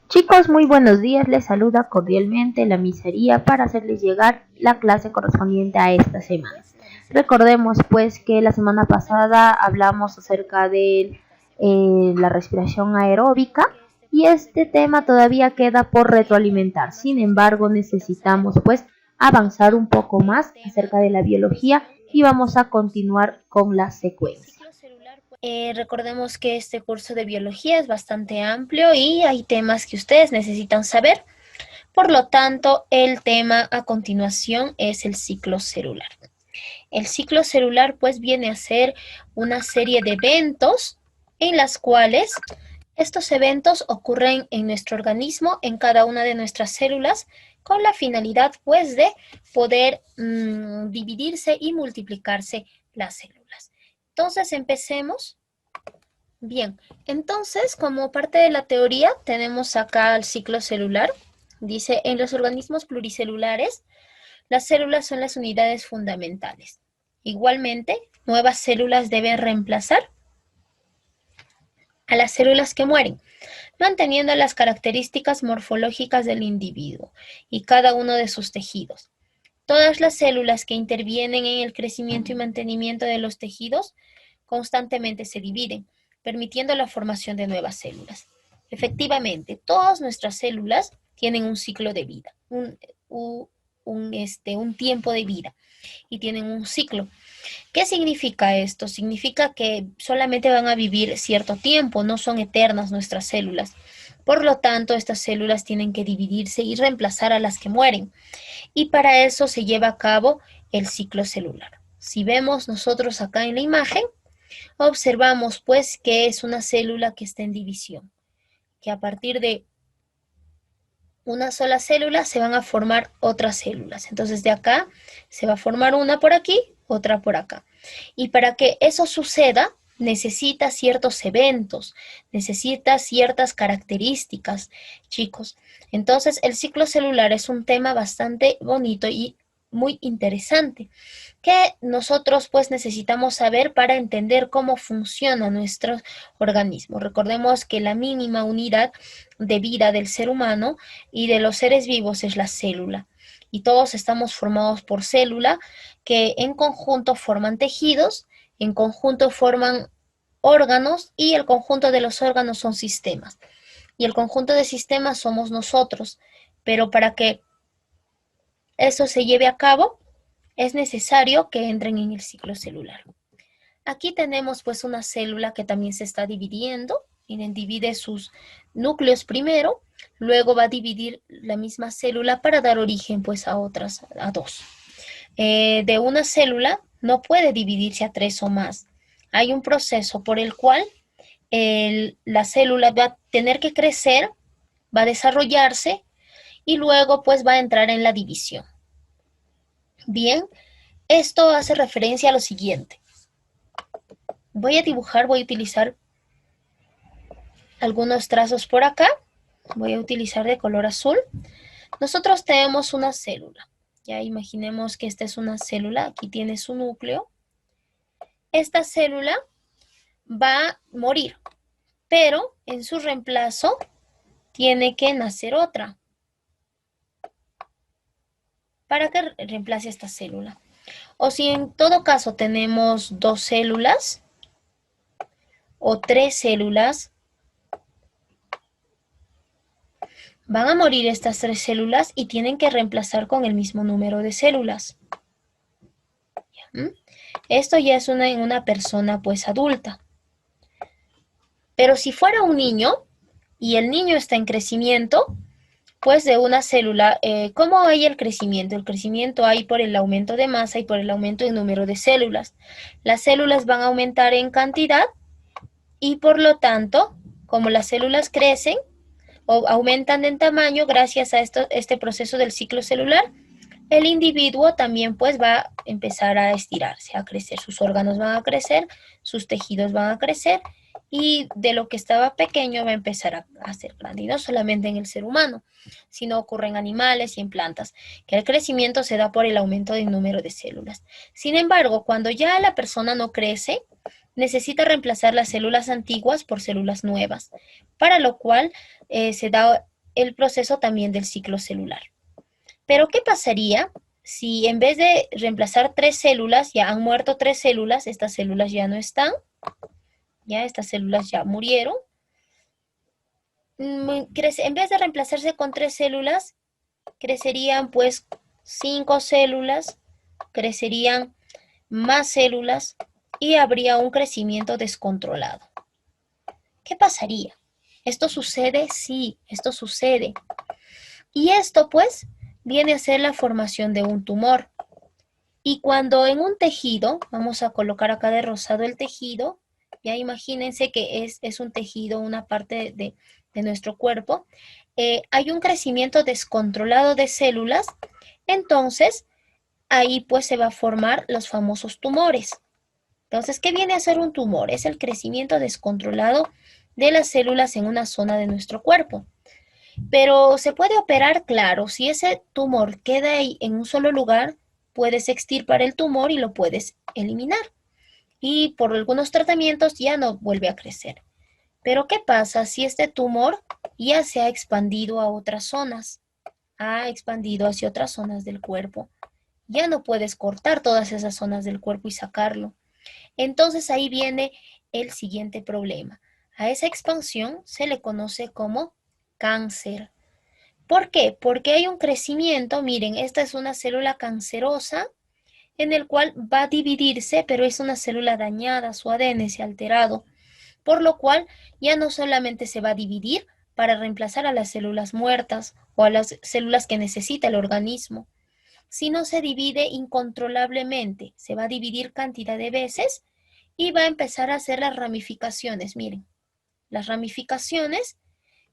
Chicos, muy buenos días, les saluda cordialmente la miseria para hacerles llegar la clase correspondiente a esta semana. Recordemos pues que la semana pasada hablamos acerca de la respiración aeróbica y este tema todavía queda por retroalimentar. Sin embargo, necesitamos pues avanzar un poco más acerca de la biología y vamos a continuar con la secuencia. Recordemos que este curso de biología es bastante amplio y hay temas que ustedes necesitan saber. Por lo tanto, el tema a continuación es el ciclo celular. El ciclo celular pues viene a ser una serie de eventos en las cuales estos eventos ocurren en nuestro organismo, en cada una de nuestras células, con la finalidad pues de poder dividirse y multiplicarse las células. Entonces, empecemos. Bien, entonces, como parte de la teoría, tenemos acá el ciclo celular. Dice, en los organismos pluricelulares, las células son las unidades fundamentales. Igualmente, nuevas células deben reemplazar a las células que mueren, manteniendo las características morfológicas del individuo y cada uno de sus tejidos. Todas las células que intervienen en el crecimiento y mantenimiento de los tejidos constantemente se dividen, permitiendo la formación de nuevas células. Efectivamente, todas nuestras células tienen un ciclo de vida, un tiempo de vida y tienen un ciclo. ¿Qué significa esto? Significa que solamente van a vivir cierto tiempo, no son eternas nuestras células. Por lo tanto, estas células tienen que dividirse y reemplazar a las que mueren. Y para eso se lleva a cabo el ciclo celular. Si vemos nosotros acá en la imagen, observamos pues que es una célula que está en división, que a partir de una sola célula se van a formar otras células. Entonces de acá se va a formar una por aquí, otra por acá. Y para que eso suceda, necesita ciertos eventos, necesita ciertas características, chicos. Entonces el ciclo celular es un tema bastante bonito y muy interesante que nosotros pues necesitamos saber para entender cómo funciona nuestro organismo. Recordemos que la mínima unidad de vida del ser humano y de los seres vivos es la célula. Y todos estamos formados por célula que en conjunto forman tejidos, en conjunto forman órganos y el conjunto de los órganos son sistemas. Y el conjunto de sistemas somos nosotros. Pero para que eso se lleve a cabo, es necesario que entren en el ciclo celular. Aquí tenemos pues una célula que también se está dividiendo. Miren, divide sus núcleos primero, luego va a dividir la misma célula para dar origen pues a otras, a dos. De una célula no puede dividirse a 3 o más. Hay un proceso por el cual la célula va a tener que crecer, va a desarrollarse y luego pues va a entrar en la división. Bien, esto hace referencia a lo siguiente. Voy a utilizar algunos trazos por acá. Voy a utilizar de color azul. Nosotros tenemos una célula. Ya imaginemos que esta es una célula. Aquí tiene su núcleo. Esta célula va a morir, pero en su reemplazo tiene que nacer otra para que reemplace esta célula. O si en todo caso tenemos 2 células o 3 células, van a morir estas 3 células y tienen que reemplazar con el mismo número de células. Esto ya es en una persona pues adulta. Pero si fuera un niño y el niño está en crecimiento, pues de una célula, ¿cómo hay el crecimiento? El crecimiento hay por el aumento de masa y por el aumento en número de células. Las células van a aumentar en cantidad y por lo tanto, como las células crecen, o aumentan en tamaño gracias a este proceso del ciclo celular, el individuo también pues va a empezar a estirarse, a crecer. Sus órganos van a crecer, sus tejidos van a crecer y de lo que estaba pequeño va a empezar a ser grande. Y no solamente en el ser humano, sino ocurre en animales y en plantas, que el crecimiento se da por el aumento del número de células. Sin embargo, cuando ya la persona no crece, necesita reemplazar las células antiguas por células nuevas, para lo cual se da el proceso también del ciclo celular. Pero ¿qué pasaría si en vez de reemplazar 3 células, ya han muerto 3 células, estas células ya no están, ya estas células ya murieron? En vez de reemplazarse con 3 células, crecerían pues 5 células, crecerían más células y habría un crecimiento descontrolado. ¿Qué pasaría? ¿Esto sucede? Sí, esto sucede. Y esto pues viene a ser la formación de un tumor. Y cuando en un tejido, vamos a colocar acá de rosado el tejido, ya imagínense que es un tejido, una parte de nuestro cuerpo, hay un crecimiento descontrolado de células, entonces ahí pues se va a formar los famosos tumores. Entonces, ¿qué viene a ser un tumor? Es el crecimiento descontrolado de las células en una zona de nuestro cuerpo. Pero se puede operar, claro, si ese tumor queda ahí en un solo lugar, puedes extirpar el tumor y lo puedes eliminar. Y por algunos tratamientos ya no vuelve a crecer. Pero ¿qué pasa si este tumor ya se ha expandido a otras zonas? Ha expandido hacia otras zonas del cuerpo. Ya no puedes cortar todas esas zonas del cuerpo y sacarlo. Entonces ahí viene el siguiente problema. A esa expansión se le conoce como cáncer. ¿Por qué? Porque hay un crecimiento, miren, esta es una célula cancerosa en el cual va a dividirse, pero es una célula dañada, su ADN se ha alterado, por lo cual ya no solamente se va a dividir para reemplazar a las células muertas o a las células que necesita el organismo, sino se divide incontrolablemente, se va a dividir cantidad de veces y va a empezar a hacer las ramificaciones, miren, las ramificaciones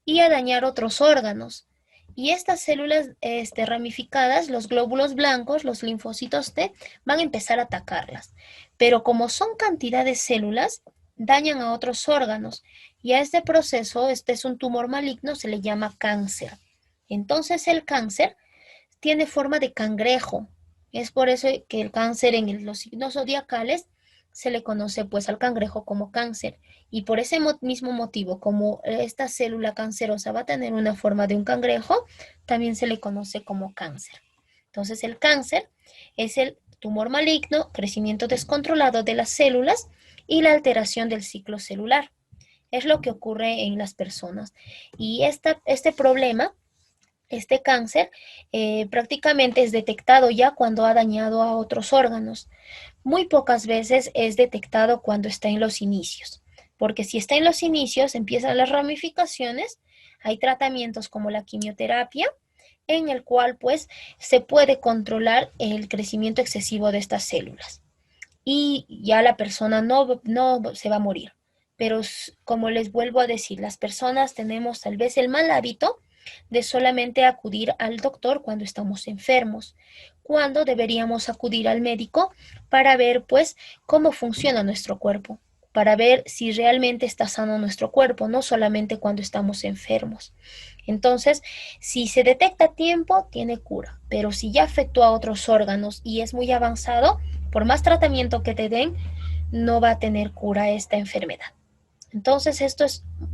y a dañar otros órganos. Y estas células ramificadas, los glóbulos blancos, los linfocitos T, van a empezar a atacarlas. Pero como son cantidad de células, dañan a otros órganos. Y a este proceso, este es un tumor maligno, se le llama cáncer. Entonces el cáncer tiene forma de cangrejo. Es por eso que el cáncer en los signos zodiacales se le conoce pues al cangrejo como cáncer. Y por ese mismo motivo, como esta célula cancerosa va a tener una forma de un cangrejo, también se le conoce como cáncer. Entonces el cáncer es el tumor maligno, crecimiento descontrolado de las células y la alteración del ciclo celular. Es lo que ocurre en las personas. Y este problema, este cáncer, prácticamente es detectado ya cuando ha dañado a otros órganos. Muy pocas veces es detectado cuando está en los inicios, porque si está en los inicios, empiezan las ramificaciones, hay tratamientos como la quimioterapia, en el cual pues se puede controlar el crecimiento excesivo de estas células y ya la persona no se va a morir. Pero como les vuelvo a decir, las personas tenemos tal vez el mal hábito de solamente acudir al doctor cuando estamos enfermos, cuando deberíamos acudir al médico para ver pues cómo funciona nuestro cuerpo, para ver si realmente está sano nuestro cuerpo, no solamente cuando estamos enfermos. Entonces, si se detecta a tiempo, tiene cura, pero si ya afectó a otros órganos y es muy avanzado, por más tratamiento que te den, no va a tener cura esta enfermedad. Entonces,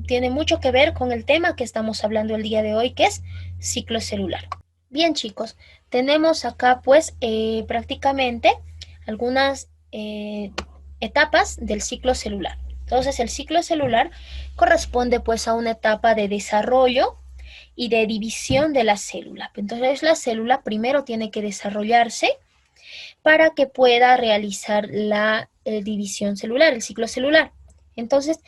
tiene mucho que ver con el tema que estamos hablando el día de hoy, que es ciclo celular. Bien, chicos, tenemos acá pues prácticamente algunas etapas del ciclo celular. Entonces, el ciclo celular corresponde pues a una etapa de desarrollo y de división de la célula. Entonces, la célula primero tiene que desarrollarse para que pueda realizar la división celular, el ciclo celular. Entonces,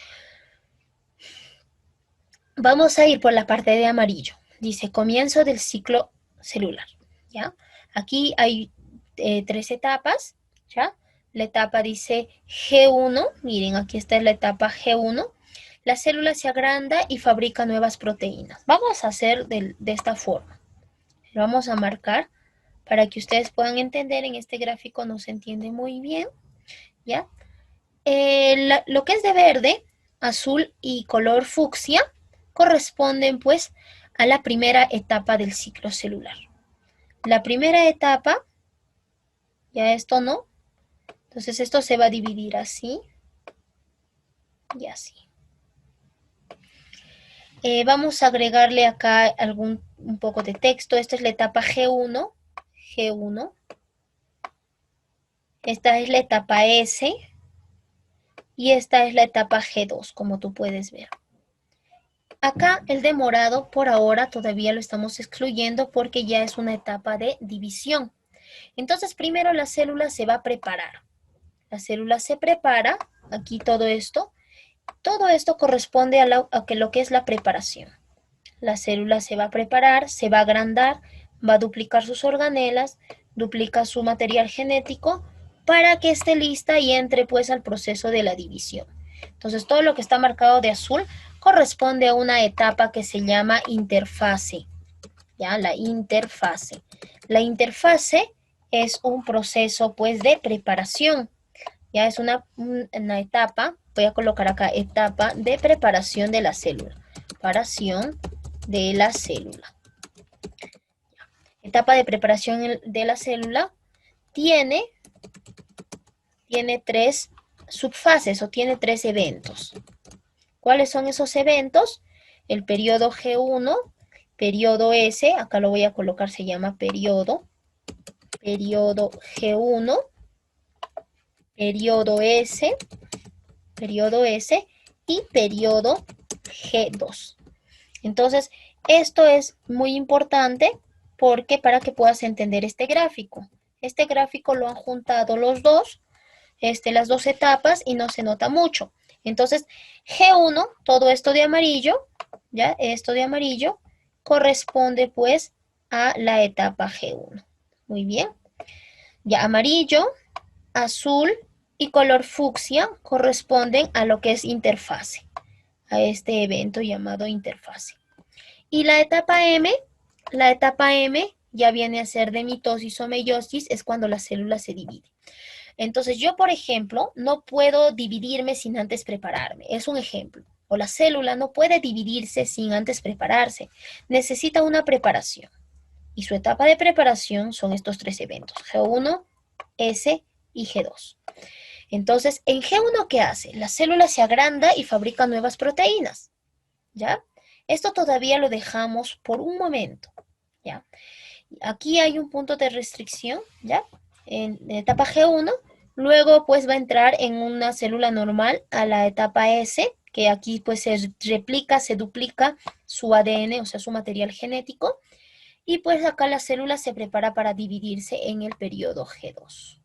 vamos a ir por la parte de amarillo. Dice comienzo del ciclo celular. ¿Ya? Aquí hay 3 etapas. ¿Ya? La etapa dice G1. Miren, aquí está la etapa G1, la célula se agranda y fabrica nuevas proteínas. Vamos a hacer de esta forma. Lo vamos a marcar para que ustedes puedan entender. En este gráfico no se entiende muy bien, ¿ya? Lo que es de verde, azul y color fucsia corresponden pues a la primera etapa del ciclo celular. La primera etapa, ya esto no, entonces esto se va a dividir así y así. Vamos a agregarle acá un poco de texto. Esta es la etapa G1, G1. Esta es la etapa S y esta es la etapa G2, como tú puedes ver. Acá el de morado por ahora todavía lo estamos excluyendo porque ya es una etapa de división. Entonces primero la célula se va a preparar. La célula se prepara, aquí todo esto corresponde a lo que es la preparación. La célula se va a preparar, se va a agrandar, va a duplicar sus organelas, duplica su material genético para que esté lista y entre pues al proceso de la división. Entonces todo lo que está marcado de azul corresponde a una etapa que se llama interfase. ¿Ya? La interfase. La interfase es un proceso pues de preparación. Ya es una etapa, voy a colocar acá, etapa de preparación de la célula. Preparación de la célula. Etapa de preparación de la célula tiene tres subfases o tiene tres eventos. ¿Cuáles son esos eventos? El periodo G1, periodo S, acá lo voy a colocar, se llama periodo G1, periodo S y periodo G2. Entonces, esto es muy importante porque para que puedas entender este gráfico. Este gráfico lo han juntado los dos, las dos etapas y no se nota mucho. Entonces, G1, todo esto de amarillo, ¿ya? Esto de amarillo corresponde pues a la etapa G1. Muy bien. Ya amarillo, azul y color fucsia corresponden a lo que es interfase, a este evento llamado interfase. Y la etapa M ya viene a ser de mitosis o meiosis, es cuando la célula se divide. Entonces yo, por ejemplo, no puedo dividirme sin antes prepararme. Es un ejemplo. O la célula no puede dividirse sin antes prepararse. Necesita una preparación. Y su etapa de preparación son estos tres eventos, G1, S y G2. Entonces, en G1, ¿qué hace? La célula se agranda y fabrica nuevas proteínas, ¿ya? Esto todavía lo dejamos por un momento, ¿ya? Aquí hay un punto de restricción, ¿ya? En etapa G1, luego pues va a entrar en una célula normal a la etapa S, que aquí pues se replica, se duplica su ADN, o sea, su material genético, y pues acá la célula se prepara para dividirse en el periodo G2.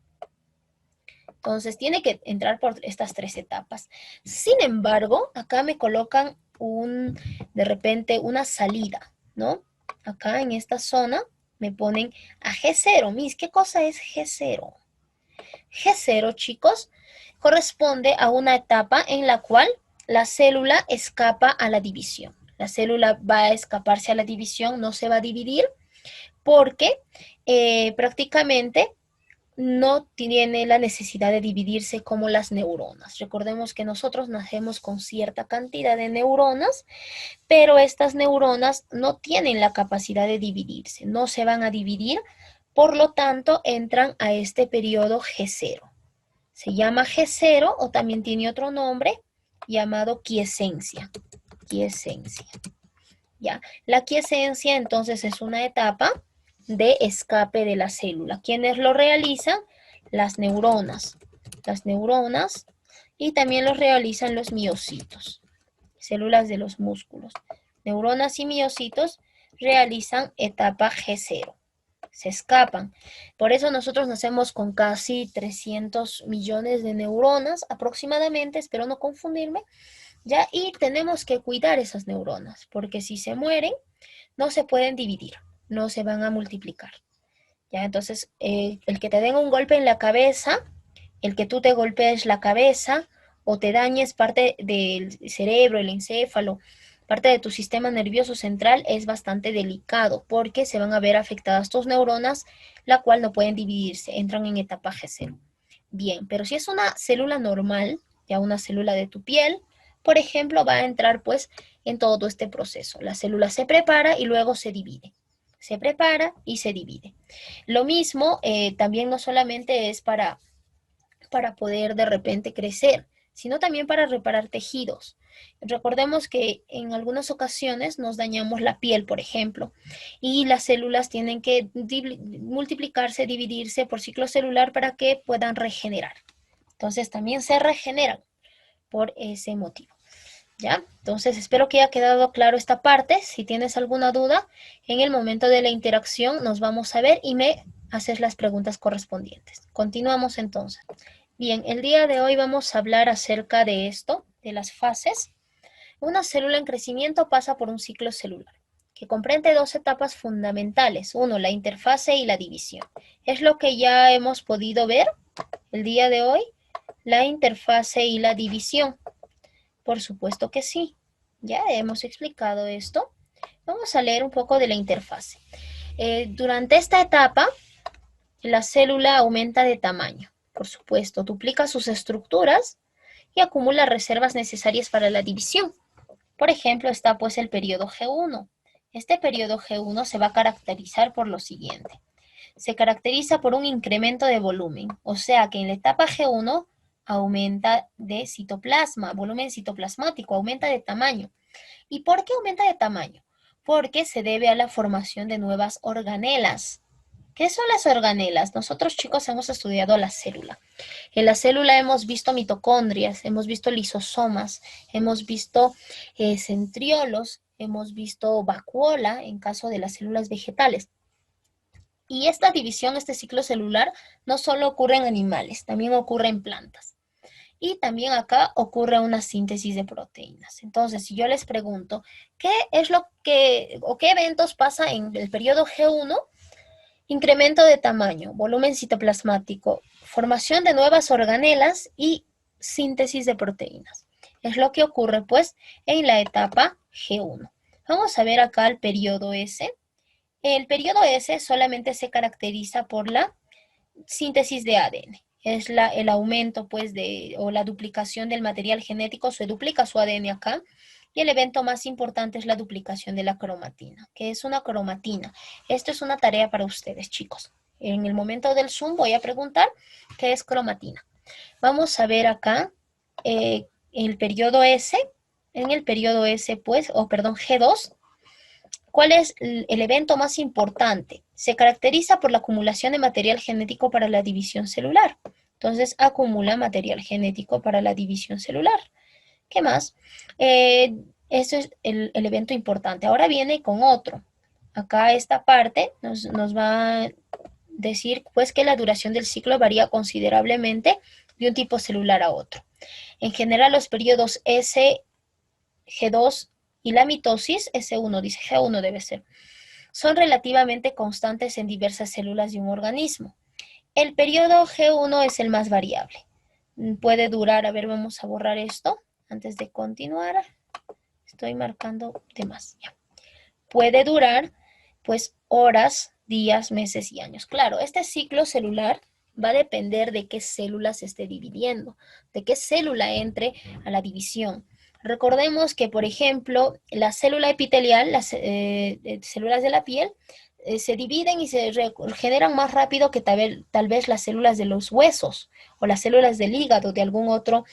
Entonces tiene que entrar por estas tres etapas. Sin embargo, acá me colocan de repente una salida, ¿no? Acá en esta zona me ponen a G0. Mis, ¿qué cosa es G0? G0, chicos, corresponde a una etapa en la cual la célula escapa a la división. La célula va a escaparse a la división, no se va a dividir porque prácticamente no tiene la necesidad de dividirse como las neuronas. Recordemos que nosotros nacemos con cierta cantidad de neuronas, pero estas neuronas no tienen la capacidad de dividirse, no se van a dividir, por lo tanto entran a este periodo G0. Se llama G0 o también tiene otro nombre llamado quiescencia. Quiescencia. ¿Ya? La quiescencia entonces es una etapa de escape de la célula. ¿Quiénes lo realizan? Las neuronas. Las neuronas y también lo realizan los miocitos, células de los músculos. Neuronas y miocitos realizan etapa G0. Se escapan. Por eso nosotros nacemos con casi 300 millones de neuronas aproximadamente, espero no confundirme, ¿ya? Y tenemos que cuidar esas neuronas, porque si se mueren, no se pueden dividir, no se van a multiplicar. ¿Ya? Entonces, el que te den un golpe en la cabeza, el que tú te golpees la cabeza o te dañes parte del cerebro, el encéfalo, parte de tu sistema nervioso central, es bastante delicado porque se van a ver afectadas tus neuronas, la cual no pueden dividirse, entran en etapa G0. Bien, pero si es una célula normal, ya una célula de tu piel, por ejemplo, va a entrar pues en todo este proceso. La célula se prepara y luego se divide. Se prepara y se divide. Lo mismo también no solamente es para poder de repente crecer, sino también para reparar tejidos. Recordemos que en algunas ocasiones nos dañamos la piel, por ejemplo, y las células tienen que multiplicarse, dividirse por ciclo celular para que puedan regenerar. Entonces también se regeneran por ese motivo. ¿Ya? Entonces espero que haya quedado claro esta parte. Si tienes alguna duda, en el momento de la interacción nos vamos a ver y me haces las preguntas correspondientes. Continuamos entonces. Bien, el día de hoy vamos a hablar acerca de esto, de las fases. Una célula en crecimiento pasa por un ciclo celular que comprende dos etapas fundamentales. Uno, la interfase y la división. Es lo que ya hemos podido ver el día de hoy, la interfase y la división. Por supuesto que sí. Ya hemos explicado esto. Vamos a leer un poco de la interfase. Durante esta etapa, la célula aumenta de tamaño. Por supuesto, duplica sus estructuras y acumula reservas necesarias para la división. Por ejemplo, está pues el periodo G1. Este periodo G1 se va a caracterizar por lo siguiente. Se caracteriza por un incremento de volumen, o sea que en la etapa G1 aumenta de citoplasma, volumen citoplasmático, aumenta de tamaño. ¿Y por qué aumenta de tamaño? Porque se debe a la formación de nuevas organelas. ¿Qué son las organelas? Nosotros, chicos, hemos estudiado la célula. En la célula hemos visto mitocondrias, hemos visto lisosomas, hemos visto centriolos, hemos visto vacuola en caso de las células vegetales. Y esta división, este ciclo celular, no solo ocurre en animales, también ocurre en plantas. Y también acá ocurre una síntesis de proteínas. Entonces, si yo les pregunto, ¿qué es lo que, o qué eventos pasa en el periodo G1? Incremento de tamaño, volumen citoplasmático, formación de nuevas organelas y síntesis de proteínas. Es lo que ocurre, pues, en la etapa G1. Vamos a ver acá el periodo S. El periodo S solamente se caracteriza por la síntesis de ADN. Es el aumento, pues, o la duplicación del material genético. Se duplica su ADN acá. Y el evento más importante es la duplicación de la cromatina. ¿Qué es una cromatina? Esto es una tarea para ustedes, chicos. En el momento del Zoom voy a preguntar qué es cromatina. Vamos a ver acá el periodo S. En el periodo S, pues, G2, ¿cuál es el evento más importante? Se caracteriza por la acumulación de material genético para la división celular. Entonces, acumula material genético para la división celular. ¿Qué más? Eso es el evento importante. Ahora viene con otro. Acá esta parte nos va a decir pues que la duración del ciclo varía considerablemente de un tipo celular a otro. En general, los periodos S, G2 y la mitosis, S1 dice, G1 debe ser, son relativamente constantes en diversas células de un organismo. El periodo G1 es el más variable. Puede durar, a ver, vamos a borrar esto antes de continuar. Estoy marcando de más. Ya. Puede durar, pues, horas, días, meses y años. Claro, este ciclo celular va a depender de qué célula se esté dividiendo, de qué célula entre a la división. Recordemos que, por ejemplo, la célula epitelial, las células de la piel, se dividen y se regeneran más rápido que tal vez las células de los huesos o las células del hígado, de algún otro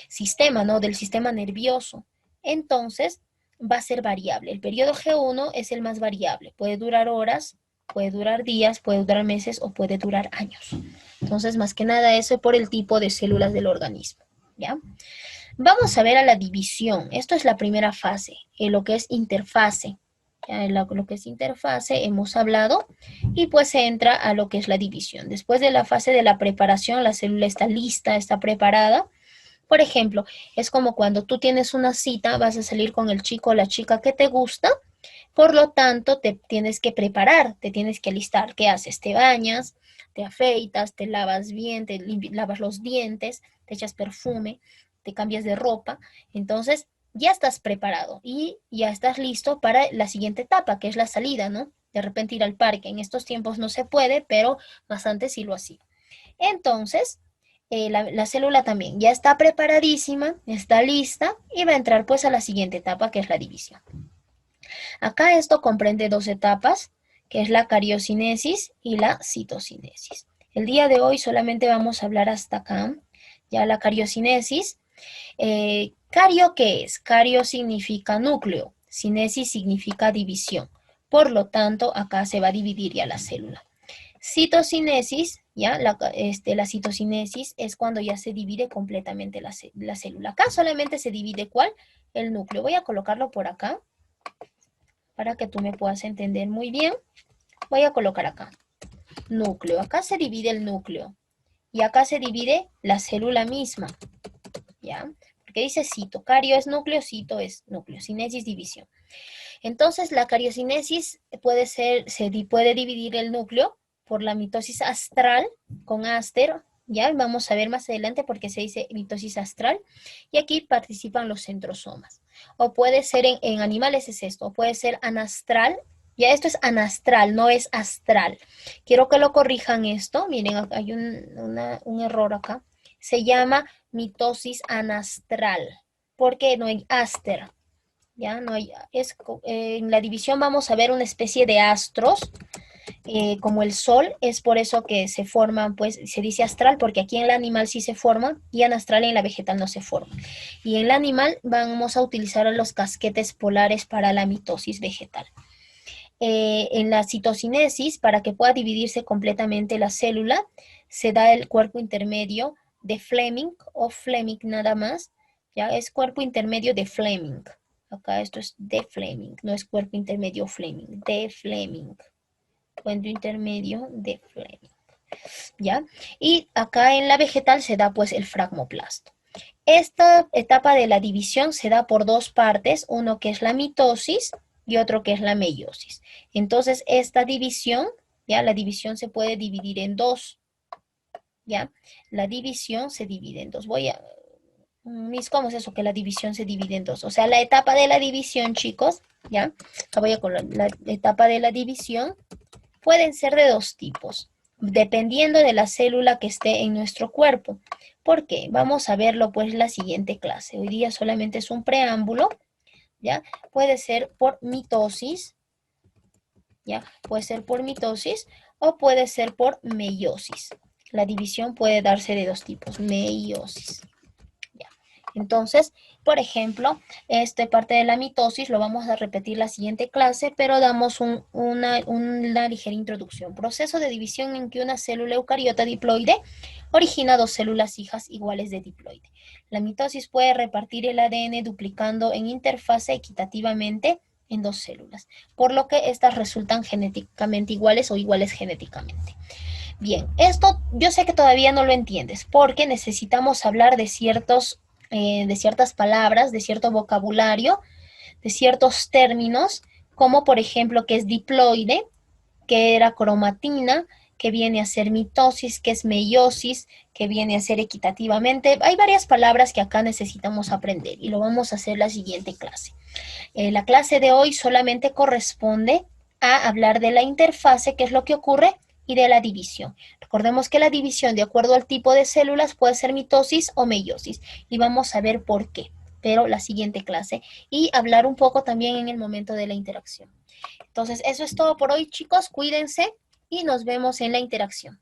sistema, ¿no? Del sistema nervioso. Entonces, va a ser variable. El periodo G1 es el más variable. Puede durar horas, puede durar días, puede durar meses o puede durar años. Entonces, más que nada, eso es por el tipo de células del organismo, ¿ya? Vamos a ver a la división. Esto es la primera fase, lo que es interfase. Ya lo que es interfase hemos hablado y pues se entra a lo que es la división. Después de la fase de la preparación, la célula está lista, está preparada. Por ejemplo, es como cuando tú tienes una cita, vas a salir con el chico o la chica que te gusta Por lo tanto, te tienes que preparar, te tienes que alistar. ¿Qué haces? Te bañas, te afeitas, te lavas bien, lavas los dientes, te echas perfume, te cambias de ropa. Entonces, ya estás preparado y ya estás listo para la siguiente etapa, que es la salida, ¿no? De repente ir al parque. En estos tiempos no se puede, pero más antes sí lo hacía. Entonces, la célula también ya está preparadísima, está lista y va a entrar pues a la siguiente etapa, que es la división. Acá esto comprende dos etapas, que es la cariocinesis y la citocinesis. El día de hoy solamente vamos a hablar hasta acá, ya la cariocinesis. Cario, ¿qué es? Cario significa núcleo, cinesis significa división. Por lo tanto, acá se va a dividir ya la célula. Citocinesis, ya la citocinesis es cuando ya se divide completamente la célula. Acá solamente se divide ¿cuál? El núcleo. Voy a colocarlo por acá para que tú me puedas entender muy bien. Voy a colocar acá, núcleo. Acá se divide el núcleo y acá se divide la célula misma, ¿ya? Porque dice cito, cario es núcleo, cito es núcleo, cinesis, división. Entonces, la cariocinesis se puede dividir el núcleo por la mitosis astral con áster, ya vamos a ver más adelante por qué se dice mitosis astral, y aquí participan los centrosomas. O puede ser en animales es esto, o puede ser anastral, ya esto es anastral, no es astral. Quiero que lo corrijan esto, miren, hay un error acá. Se llama mitosis anastral, porque no hay áster. Ya no hay, en la división vamos a ver una especie de astros, como el sol, es por eso que se forman, pues se dice astral, porque aquí en el animal sí se forma, y en astral en la vegetal no se forma. Y en el animal vamos a utilizar los casquetes polares para la mitosis vegetal. En la citocinesis, para que pueda dividirse completamente la célula, se da el cuerpo intermedio de Fleming o Fleming nada más, ya es cuerpo intermedio de Fleming. Acá esto es de Fleming, no es cuerpo intermedio Fleming, de Fleming. Cuerpo intermedio de Fleming. ¿Ya? Y acá en la vegetal se da pues el fragmoplasto. Esta etapa de la división se da por dos partes, uno que es la mitosis y otro que es la meiosis. Entonces esta división, ya la división se puede dividir en dos. ¿Ya? La división se divide en dos. ¿Cómo es eso que la división se divide en dos? O sea, la etapa de la división, chicos, ¿ya? La etapa de la división pueden ser de dos tipos, dependiendo de la célula que esté en nuestro cuerpo. ¿Por qué? Vamos a verlo pues en la siguiente clase. Hoy día solamente es un preámbulo, ¿ya? Puede ser por mitosis, ¿ya? Puede ser por mitosis o puede ser por meiosis. La división puede darse de dos tipos, meiosis. Entonces, por ejemplo, esta parte de la mitosis lo vamos a repetir la siguiente clase, pero damos una ligera introducción. Proceso de división en que una célula eucariota diploide origina dos células hijas iguales de diploide. La mitosis puede repartir el ADN duplicando en interfase equitativamente en dos células, por lo que estas resultan genéticamente iguales o iguales genéticamente. Bien, esto yo sé que todavía no lo entiendes, porque necesitamos hablar de ciertas palabras, de cierto vocabulario, de ciertos términos, como por ejemplo que es diploide, que era cromatina, que viene a ser mitosis, que es meiosis, que viene a ser equitativamente. Hay varias palabras que acá necesitamos aprender y lo vamos a hacer la siguiente clase. La clase de hoy solamente corresponde a hablar de la interfase, que es lo que ocurre, y de la división. Recordemos que la división, de acuerdo al tipo de células, puede ser mitosis o meiosis, y vamos a ver por qué, pero la siguiente clase, y hablar un poco también en el momento de la interacción. Entonces, eso es todo por hoy, chicos. Cuídense y nos vemos en la interacción.